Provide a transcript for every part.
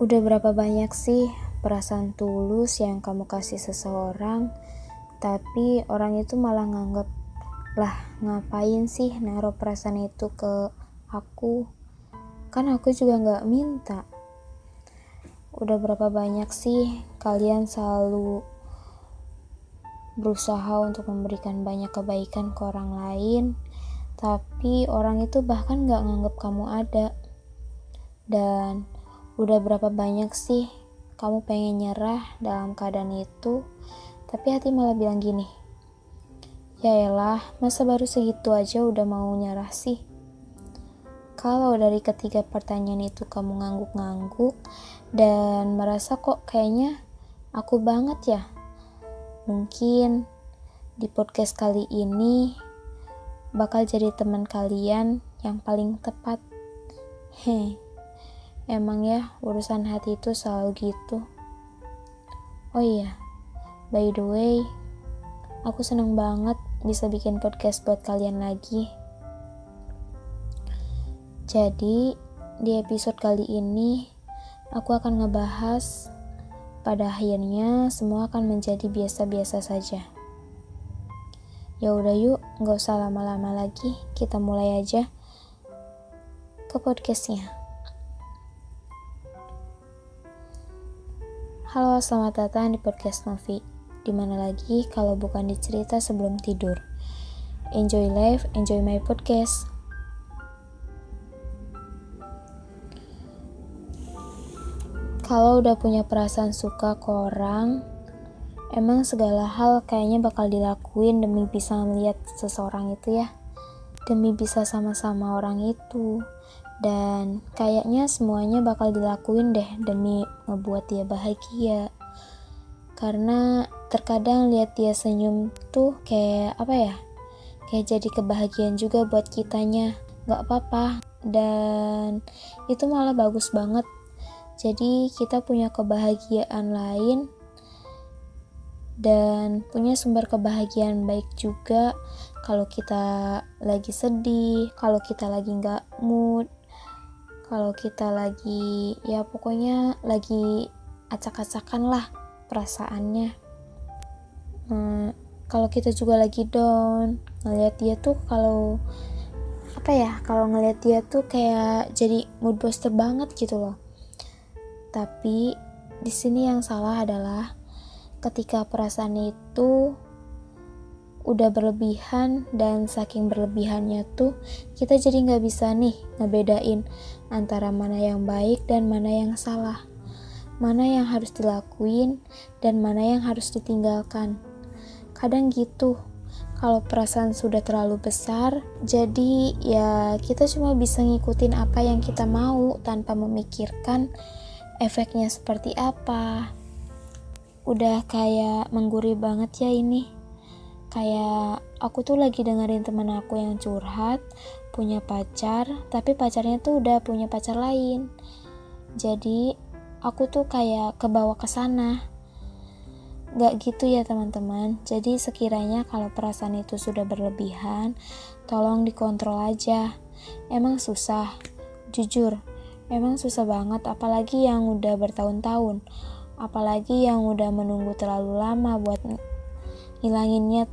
Udah berapa banyak sih perasaan tulus yang kamu kasih seseorang, tapi orang itu malah nganggep, lah ngapain sih naruh perasaan itu ke aku? Kan aku juga gak minta. Udah berapa banyak sih kalian selalu berusaha untuk memberikan banyak kebaikan ke orang lain, tapi orang itu bahkan gak nganggep kamu ada. Dan udah berapa banyak sih kamu pengen nyerah dalam keadaan itu, tapi hati malah bilang gini, ya elah, masa baru segitu aja udah mau nyerah sih? Kalau dari ketiga pertanyaan itu kamu ngangguk-ngangguk dan merasa kok kayaknya aku banget ya, mungkin di podcast kali ini bakal jadi teman kalian yang paling tepat. Emang ya urusan hati itu selalu gitu. Oh iya, by the way, aku seneng banget bisa bikin podcast buat kalian lagi. Jadi di episode kali ini aku akan ngebahas, pada akhirnya semua akan menjadi biasa-biasa saja. Ya udah yuk, gak usah lama-lama lagi, kita mulai aja ke podcastnya. Halo, selamat datang di podcast Novi. Dimana lagi kalau bukan di cerita sebelum tidur. Enjoy life, enjoy my podcast. Kalau udah punya perasaan suka ke orang, emang segala hal kayaknya bakal dilakuin demi bisa melihat seseorang itu ya. Demi bisa sama-sama orang itu. Dan kayaknya semuanya bakal dilakuin deh demi ngebuat dia bahagia. Karena terkadang lihat dia senyum tuh kayak apa ya? Kayak jadi kebahagiaan juga buat kitanya. Gak apa-apa. Dan itu malah bagus banget. Jadi kita punya kebahagiaan lain dan punya sumber kebahagiaan baik juga kalau kita lagi sedih, kalau kita lagi gak mood, kalau kita lagi ya pokoknya lagi acak-acakan lah perasaannya. Kalau kita juga lagi down, ngeliat dia tuh kalau ngeliat dia tuh kayak jadi mood booster banget gitu loh. Tapi di sini yang salah adalah ketika perasaan itu udah berlebihan, dan saking berlebihannya tuh kita jadi nggak bisa nih ngebedain antara mana yang baik dan mana yang salah, mana yang harus dilakuin dan mana yang harus ditinggalkan. Kadang gitu, kalau perasaan sudah terlalu besar, jadi ya kita cuma bisa ngikutin apa yang kita mau tanpa memikirkan efeknya seperti apa. Udah kayak menggurui banget ya ini. Kayak aku tuh lagi dengerin teman aku yang curhat, punya pacar, tapi pacarnya tuh udah punya pacar lain. Jadi aku tuh kayak kebawa ke sana. Gak gitu ya teman-teman. Jadi sekiranya kalau perasaan itu sudah berlebihan, tolong dikontrol aja. Emang susah, jujur. Emang susah banget, apalagi yang udah bertahun-tahun. Apalagi yang udah menunggu terlalu lama buat ngilanginnya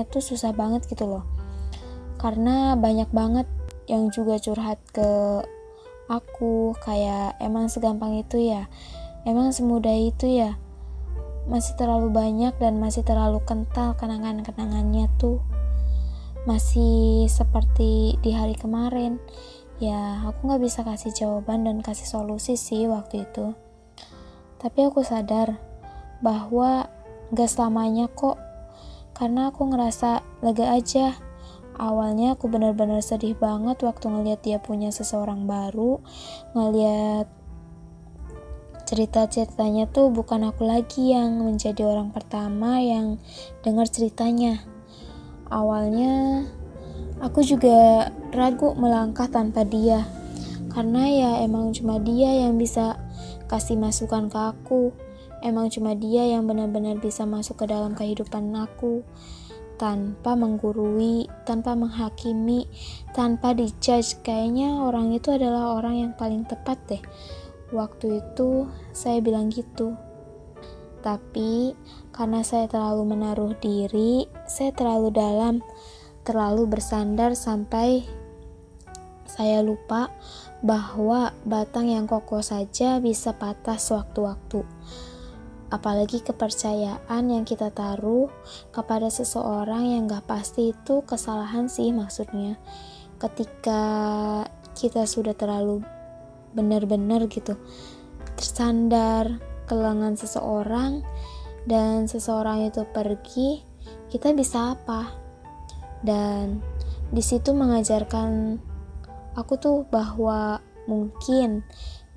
tuh susah banget gitu loh. Karena banyak banget yang juga curhat ke aku, kayak emang segampang itu ya, emang semudah itu ya, masih terlalu banyak dan masih terlalu kental kenangan-kenangannya tuh, masih seperti di hari kemarin. Ya aku gak bisa kasih jawaban dan kasih solusi sih waktu itu, tapi aku sadar bahwa gak selamanya kok, karena aku ngerasa lega aja. Awalnya aku benar-benar sedih banget waktu ngeliat dia punya seseorang baru, ngeliat cerita-ceritanya tuh bukan aku lagi yang menjadi orang pertama yang dengar ceritanya. Awalnya aku juga ragu melangkah tanpa dia, karena ya emang cuma dia yang bisa kasih masukan ke aku. Emang cuma dia yang benar-benar bisa masuk ke dalam kehidupan aku. tanpa menggurui, tanpa menghakimi, tanpa dijudge. Kayaknya orang itu adalah orang yang paling tepat deh. Waktu itu saya bilang gitu. Tapi karena saya terlalu menaruh diri, saya terlalu dalam, terlalu bersandar sampai saya lupa bahwa batang yang kokoh saja bisa patah sewaktu-waktu. Apalagi kepercayaan yang kita taruh kepada seseorang yang gak pasti, itu kesalahan sih maksudnya. Ketika kita sudah terlalu benar-benar gitu tersandar ke lengan seseorang dan seseorang itu pergi, kita bisa apa? Dan disitu mengajarkan aku tuh bahwa mungkin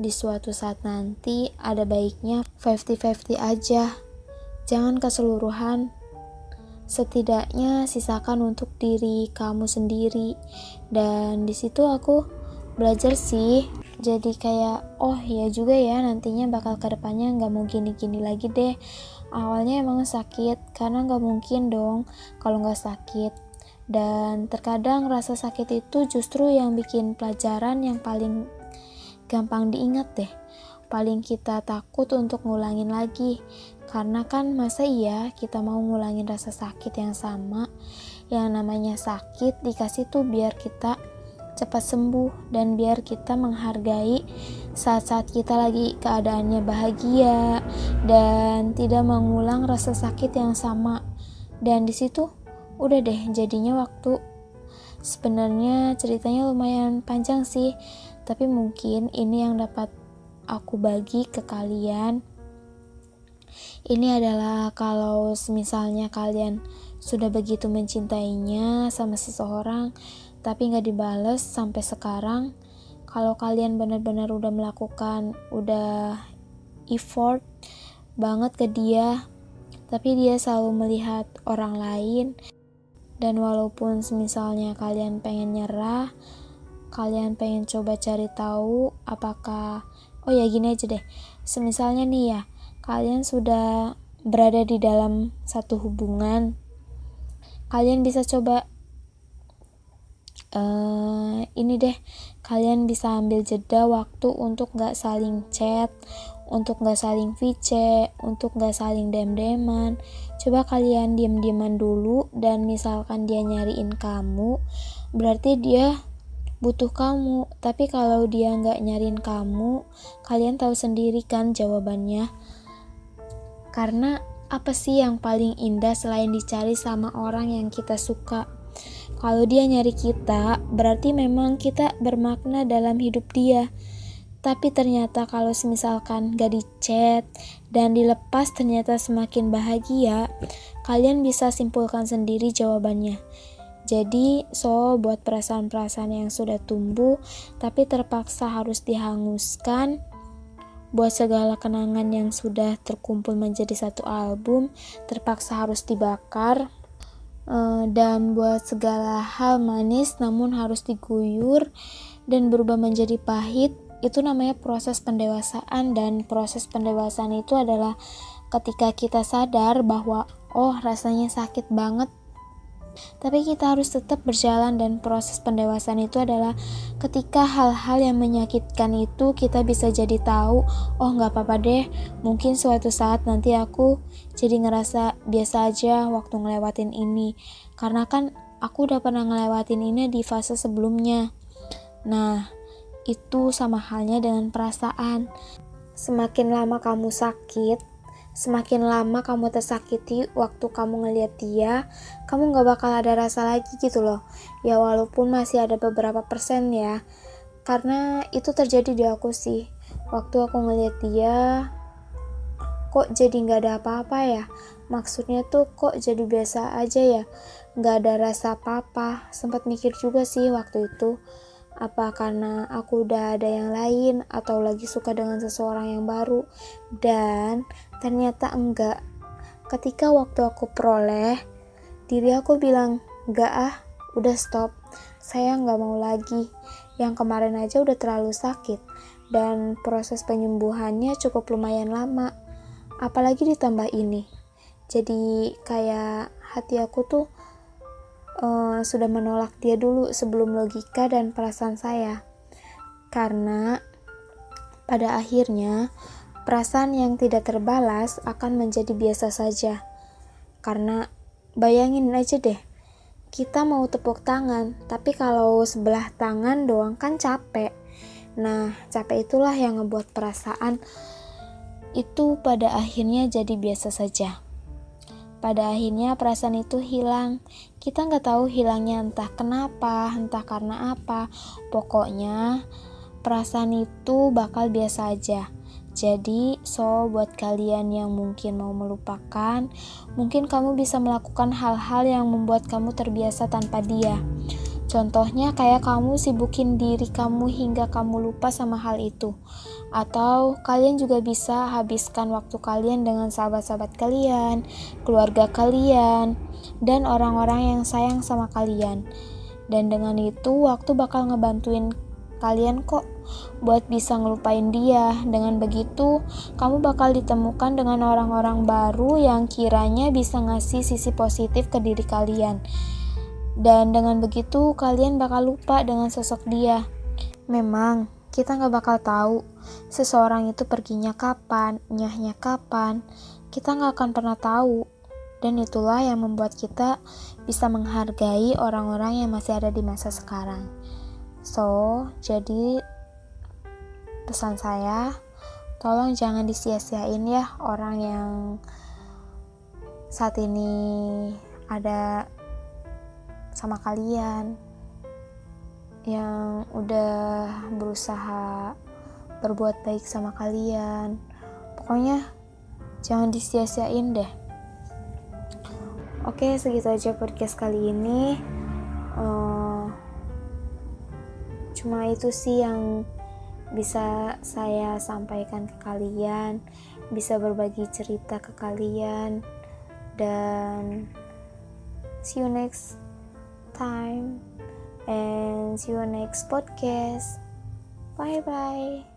di suatu saat nanti ada baiknya 50-50 aja, jangan keseluruhan. Setidaknya sisakan untuk diri kamu sendiri. Dan di situ aku belajar sih, jadi kayak oh ya juga ya, nantinya bakal kedepannya nggak mau gini-gini lagi deh. Awalnya emang sakit, karena nggak mungkin dong kalau nggak sakit. Dan terkadang rasa sakit itu justru yang bikin pelajaran yang paling gampang diingat deh, paling kita takut untuk ngulangin lagi. Karena kan masa iya kita mau ngulangin rasa sakit yang sama? Yang namanya sakit dikasih tuh biar kita cepat sembuh, dan biar kita menghargai saat-saat kita lagi keadaannya bahagia dan tidak mengulang rasa sakit yang sama. Dan di situ udah deh jadinya waktu. Sebenarnya ceritanya lumayan panjang sih, tapi mungkin ini yang dapat aku bagi ke kalian. Ini adalah kalau misalnya kalian sudah begitu mencintainya sama seseorang, tapi gak dibales sampai sekarang. Kalau kalian benar-benar udah melakukan, udah effort banget ke dia, tapi dia selalu melihat orang lain. Dan walaupun misalnya kalian pengen nyerah, kalian pengen coba cari tahu apakah, oh ya gini aja deh, semisalnya nih ya, kalian sudah berada di dalam satu hubungan, kalian bisa coba ini deh, kalian bisa ambil jeda waktu untuk gak saling chat, untuk gak saling VC, untuk gak saling dem-deman. Coba kalian diem-dieman dulu, dan misalkan dia nyariin kamu, berarti dia butuh kamu. Tapi kalau dia gak nyariin kamu, kalian tahu sendiri kan jawabannya. Karena apa sih yang paling indah selain dicari sama orang yang kita suka? Kalau dia nyari kita, berarti memang kita bermakna dalam hidup dia. Tapi ternyata kalau misalkan gak di-chat dan dilepas ternyata semakin bahagia, kalian bisa simpulkan sendiri jawabannya. Jadi, buat perasaan-perasaan yang sudah tumbuh tapi terpaksa harus dihanguskan, buat segala kenangan yang sudah terkumpul menjadi satu album terpaksa harus dibakar, dan buat segala hal manis namun harus diguyur dan berubah menjadi pahit, itu namanya proses pendewasaan. Dan proses pendewasaan itu adalah ketika kita sadar bahwa oh rasanya sakit banget, tapi kita harus tetap berjalan. Dan proses pendewasaan itu adalah ketika hal-hal yang menyakitkan itu kita bisa jadi tahu, oh gak apa-apa deh, mungkin suatu saat nanti aku jadi ngerasa biasa aja waktu ngelewatin ini, karena kan aku udah pernah ngelewatin ini di fase sebelumnya. Nah, itu sama halnya dengan perasaan. Semakin lama kamu sakit, semakin lama kamu tersakiti waktu kamu ngeliat dia, kamu gak bakal ada rasa lagi gitu loh. Ya walaupun masih ada beberapa persen ya, karena itu terjadi di aku sih. Waktu aku ngeliat dia, kok jadi gak ada apa-apa ya? Maksudnya tuh kok jadi biasa aja ya, gak ada rasa apa-apa. Sempat mikir juga sih waktu itu, apa karena aku udah ada yang lain atau lagi suka dengan seseorang yang baru. Dan ternyata enggak. Ketika waktu aku peroleh, diri aku bilang, enggak udah stop, saya gak mau lagi. Yang kemarin aja udah terlalu sakit, dan proses penyembuhannya cukup lumayan lama, apalagi ditambah ini. Jadi kayak hati aku tuh sudah menolak dia dulu sebelum logika dan perasaan saya. Karena pada akhirnya perasaan yang tidak terbalas akan menjadi biasa saja. Karena bayangin aja deh, kita mau tepuk tangan, tapi kalau sebelah tangan doang kan capek. Nah, capek itulah yang ngebuat perasaan itu pada akhirnya jadi biasa saja. Pada akhirnya perasaan itu hilang. Kita nggak tahu hilangnya entah kenapa, entah karena apa. Pokoknya perasaan itu bakal biasa aja. Jadi, buat kalian yang mungkin mau melupakan, mungkin kamu bisa melakukan hal-hal yang membuat kamu terbiasa tanpa dia. Contohnya kayak kamu sibukin diri kamu hingga kamu lupa sama hal itu. Atau kalian juga bisa habiskan waktu kalian dengan sahabat-sahabat kalian, keluarga kalian, dan orang-orang yang sayang sama kalian. Dan dengan itu waktu bakal ngebantuin kalian kok buat bisa ngelupain dia. Dengan begitu, kamu bakal ditemukan dengan orang-orang baru yang kiranya bisa ngasih sisi positif ke diri kalian. Dan dengan begitu, kalian bakal lupa dengan sosok dia. Memang, kita gak bakal tahu seseorang itu perginya kapan, nyahnya kapan. Kita gak akan pernah tahu. Dan itulah yang membuat kita bisa menghargai orang-orang yang masih ada di masa sekarang. Jadi pesan saya, tolong jangan disia-siain ya orang yang saat ini ada sama kalian, yang udah berusaha berbuat baik sama kalian. Pokoknya jangan disia-siain deh. Oke, segitu aja podcast kali ini. Cuma itu sih yang bisa saya sampaikan ke kalian, bisa berbagi cerita ke kalian, dan see you next time and see you next podcast. Bye bye.